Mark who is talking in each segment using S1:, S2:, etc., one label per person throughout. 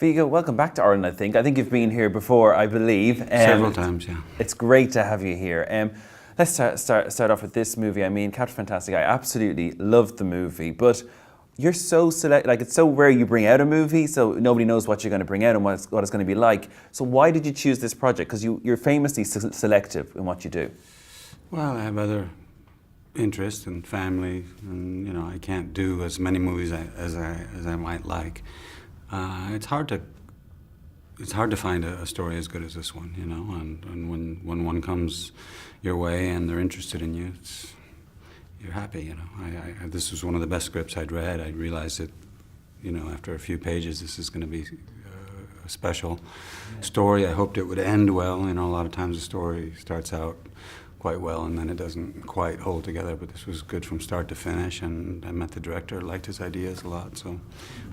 S1: Viggo, welcome back to Ireland, I think. I think you've been here before, I believe.
S2: Several times, yeah.
S1: It's great to have you here. Let's start off with this movie. I mean, Captain Fantastic, I absolutely loved the movie, but you're so it's so rare you bring out a movie, so nobody knows what you're going to bring out and what it's going to be like. So why did you choose this project? Because you're famously selective in what you do.
S2: Well, I have other interests and family, and I can't do as many movies as I might like. It's hard to find a story as good as this one, and when one comes your way and they're interested in you, you're happy, This was one of the best scripts I'd read. I realized that, after a few pages, this is going to be a special story. I hoped it would end well. A lot of times the story starts out quite well and then it doesn't quite hold together, but this was good from start to finish, and I met the director, liked his ideas a lot, so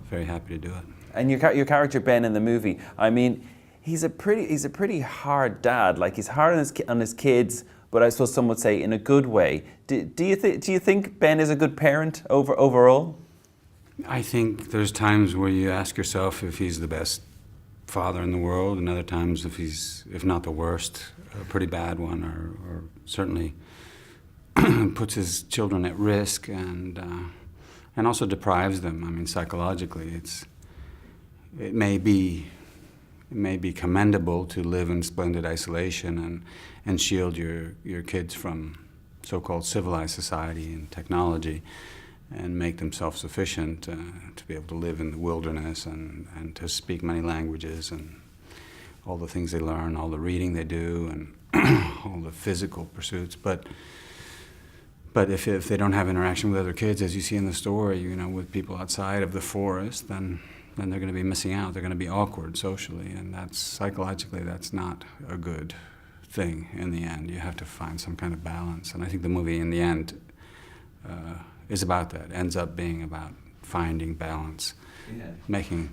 S2: very happy to do it.
S1: And your character Ben in the movie, I mean, he's a pretty hard dad. Like, he's hard on his kids, but I suppose some would say in a good way. Do you think Ben is a good parent overall?
S2: I think there's times where you ask yourself if he's the best father in the world, and other times if not the worst, a pretty bad one, or certainly puts his children at risk and also deprives them. I mean, psychologically, it may be commendable to live in splendid isolation and shield your kids from so-called civilized society and technology, and make them self-sufficient to be able to live in the wilderness and to speak many languages and all the things they learn, all the reading they do, and all the physical pursuits. But if they don't have interaction with other kids, as you see in the story, with people outside of the forest, then they're going to be missing out. They're going to be awkward socially, and psychologically that's not a good thing in the end. You have to find some kind of balance, and I think the movie in the end is about that. Ends up being about finding balance, making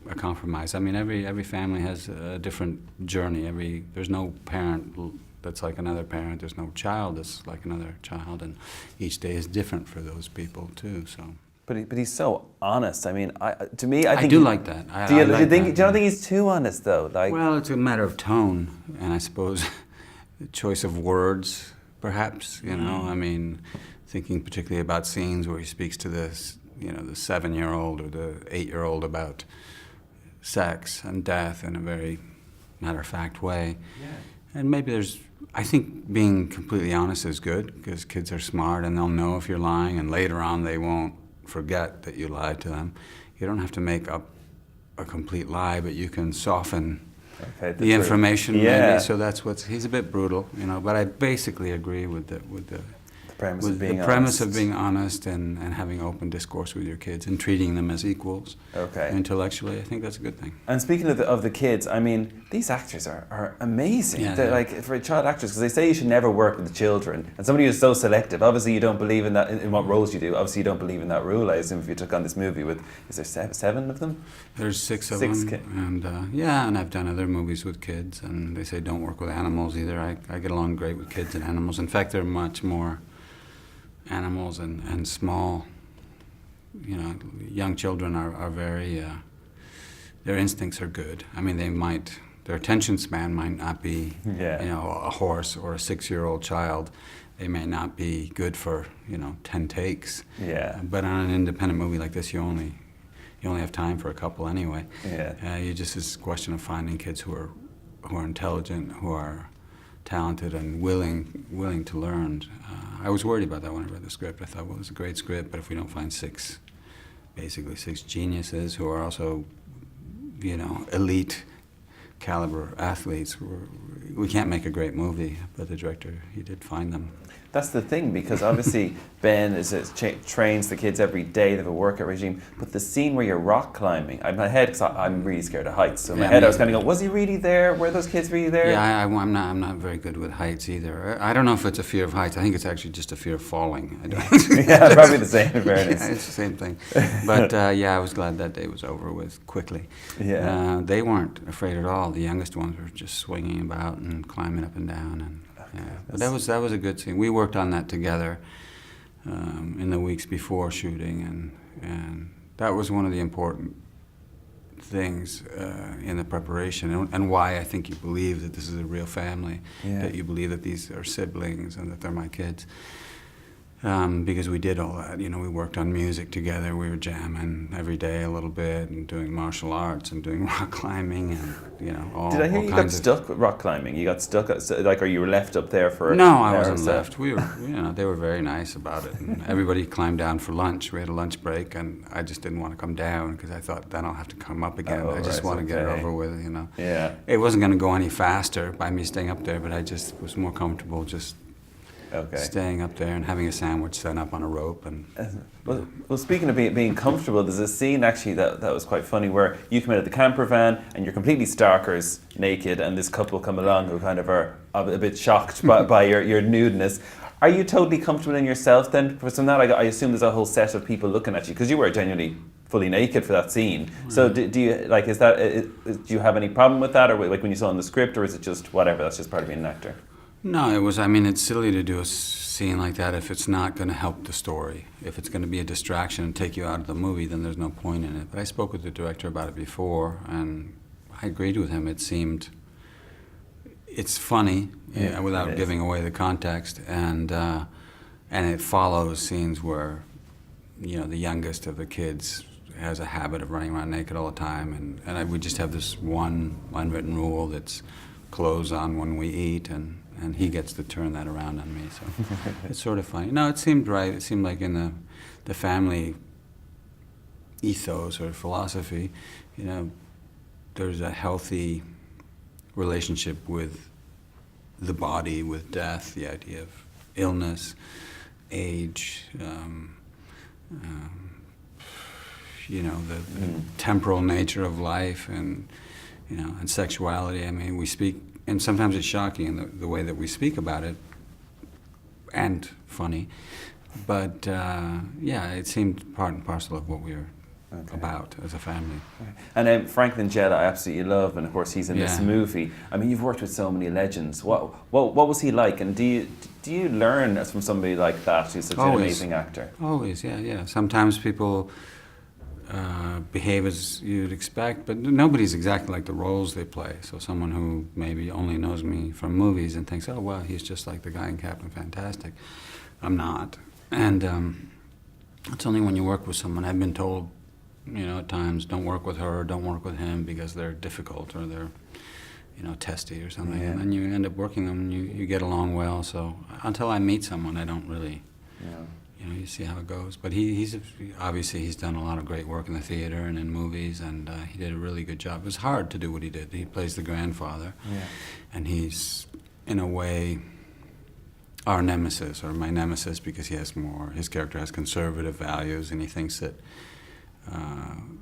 S2: a compromise. I mean, every family has a different journey. There's no parent that's like another parent. There's no child that's like another child, and each day is different for those people too. So.
S1: But he's so honest. I mean, I think
S2: I do like that.
S1: Do you don't think he's too honest though?
S2: Well, it's a matter of tone, and I suppose the choice of words, perhaps. I mean, thinking particularly about scenes where he speaks to the 7-year-old or the 8-year-old about sex and death in a very matter-of-fact way. Yeah. And maybe I think being completely honest is good, because kids are smart and they'll know if you're lying, and later on they won't forget that you lied to them. You don't have to make up a complete lie, but you can soften the information, maybe. So he's a bit brutal, but I basically agree with the premise of being honest and having open discourse with your kids and treating them as equals. Okay. Intellectually, I think that's a good thing.
S1: And speaking of the kids, I mean, these actors are amazing.
S2: Yeah,
S1: They're like, for child actors, because they say you should never work with the children. And somebody who's so selective, obviously you don't believe in that, in what roles you do. Obviously you don't believe in that rule. I assume if you took on this movie with, is there seven of them?
S2: There's six of them. And I've done other movies with kids, and they say don't work with animals either. I get along great with kids and animals. In fact, they're much more animals and small, young children are very, their instincts are good. I mean, their attention span might not be, a horse or a 6-year-old child. They may not be good for, 10 takes. Yeah. But on an independent movie like this, you only have time for a couple anyway. Yeah. It's a question of finding kids who are intelligent, who are talented and willing to learn. I was worried about that when I read the script. I thought, well, it's a great script, but if we don't find six geniuses who are also, elite caliber athletes, we can't make a great movie. But the director, he did find them.
S1: That's the thing, because obviously Ben trains the kids every day. They have a workout regime. But the scene where you're rock climbing, in my head, because I'm really scared of heights. So in my head, I was kind of going, was he really there? Were those kids really there?
S2: Yeah, I'm not very good with heights either. I don't know if it's a fear of heights. I think it's actually just a fear of falling.
S1: Yeah, probably the same in fairness.
S2: Yeah, it's the same thing. But I was glad that day was over with quickly. Yeah. They weren't afraid at all. The youngest ones were just swinging about and climbing up and down. And but that was a good scene. We worked on that together in the weeks before shooting, and that was one of the important things in the preparation, and why I think you believe that this is a real family, that you believe that these are siblings and that they're my kids. Because we did all that, we worked on music together, we were jamming every day a little bit and doing martial arts and doing rock climbing and, all
S1: Did I hear
S2: all
S1: you got
S2: kinds of...
S1: stuck with rock climbing? You got stuck, or you were left up there for
S2: No,
S1: an
S2: I
S1: hour or
S2: wasn't
S1: so?
S2: left. We were, they were very nice about it. And everybody climbed down for lunch. We had a lunch break, and I just didn't want to come down because I thought then I'll have to come up again.
S1: Oh,
S2: I just
S1: right,
S2: want to get it
S1: okay.
S2: over with,
S1: Yeah.
S2: It wasn't going to go any faster by me staying up there, but I just was more comfortable just staying up there and having a sandwich set up on a rope. And
S1: Well, speaking of being comfortable, there's a scene actually that was quite funny where you come in at the camper van and you're completely starkers, naked, and this couple come along who kind of are a bit shocked by your nudeness. Are you totally comfortable in yourself then? Because from that, I assume there's a whole set of people looking at you, because you were genuinely fully naked for that scene. So do you do you have any problem with that, or like when you saw in the script, or is it just whatever? That's just part of being an actor.
S2: No, it's silly to do a scene like that if it's not going to help the story. If it's going to be a distraction and take you out of the movie, then there's no point in it. But I spoke with the director about it before, and I agreed with him. It's funny, without giving away the context, and it follows scenes where, the youngest of the kids has a habit of running around naked all the time, and we just have this one unwritten rule that's clothes on when we eat, and he gets to turn that around on me, so it's sort of funny. No, it seemed right. It seemed like in the family ethos or philosophy, there's a healthy relationship with the body, with death, the idea of illness, age, the temporal nature of life, and sexuality. I mean, we speak, and sometimes it's shocking in the way that we speak about it, and funny, but it seemed part and parcel of what we were about as a family.
S1: And then Franklin Jetta, I absolutely love, and of course he's in this movie. I mean, you've worked with so many legends. What was he like? And do you learn from somebody like that who's such an amazing actor?
S2: Always, yeah. Sometimes people behave as you'd expect, but nobody's exactly like the roles they play. So someone who maybe only knows me from movies and thinks, oh, well, he's just like the guy in Captain Fantastic. I'm not. And it's only when you work with someone, I've been told, at times, don't work with her or don't work with him because they're difficult or they're, testy or something.
S1: Yeah.
S2: And then you end up working them and you get along well. So until I meet someone, I don't really... you see how it goes. But he's obviously he's done a lot of great work in the theater and in movies, and he did a really good job. It was hard to do what he did. He plays the grandfather, and he's, in a way, our nemesis, or my nemesis, because his character has conservative values, and he thinks that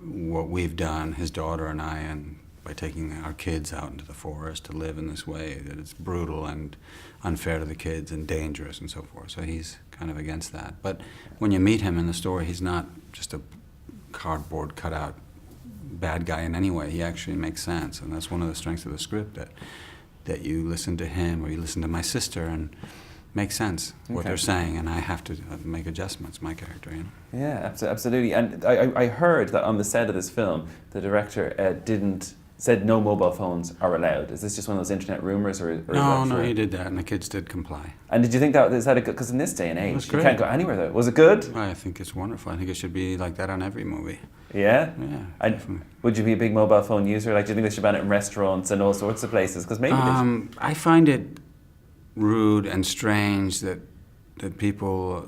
S2: what we've done, his daughter and I, and by taking our kids out into the forest to live in this way, that it's brutal and unfair to the kids and dangerous and so forth. So he's kind of against that. But when you meet him in the story, he's not just a cardboard cutout bad guy in any way. He actually makes sense, and that's one of the strengths of the script, that you listen to him or you listen to my sister and make sense what they're saying, and I have to make adjustments, my character,
S1: Yeah, absolutely. And I heard that on the set of this film, the director said no mobile phones are allowed. Is this just one of those internet rumors, or
S2: No, he did that, and the kids did comply.
S1: And did you think is that a good? Because in this day and age, you
S2: great.
S1: can't go anywhere though. Was it good?
S2: I think it's wonderful. I think it should be like that on every movie.
S1: Yeah.
S2: Yeah.
S1: And
S2: definitely.
S1: would you be a big mobile phone user? Like, do you think they should ban it in restaurants and all sorts of places? Because maybe
S2: I find it rude and strange that people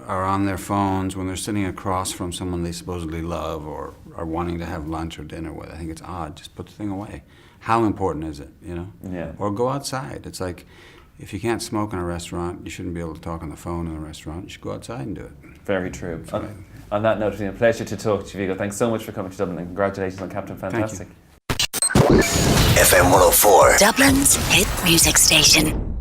S2: are on their phones when they're sitting across from someone they supposedly love or are wanting to have lunch or dinner with. I think it's odd. Just put the thing away. How important is it,
S1: Yeah.
S2: Or go outside. It's like, if you can't smoke in a restaurant, you shouldn't be able to talk on the phone in a restaurant. You should go outside and do it.
S1: Very true.
S2: Right.
S1: On that note, it's been a pleasure to talk to you, Viggo. Thanks so much for coming to Dublin, and congratulations on Captain Fantastic.
S2: Thank you.
S3: FM 104.
S4: Dublin's hit music station.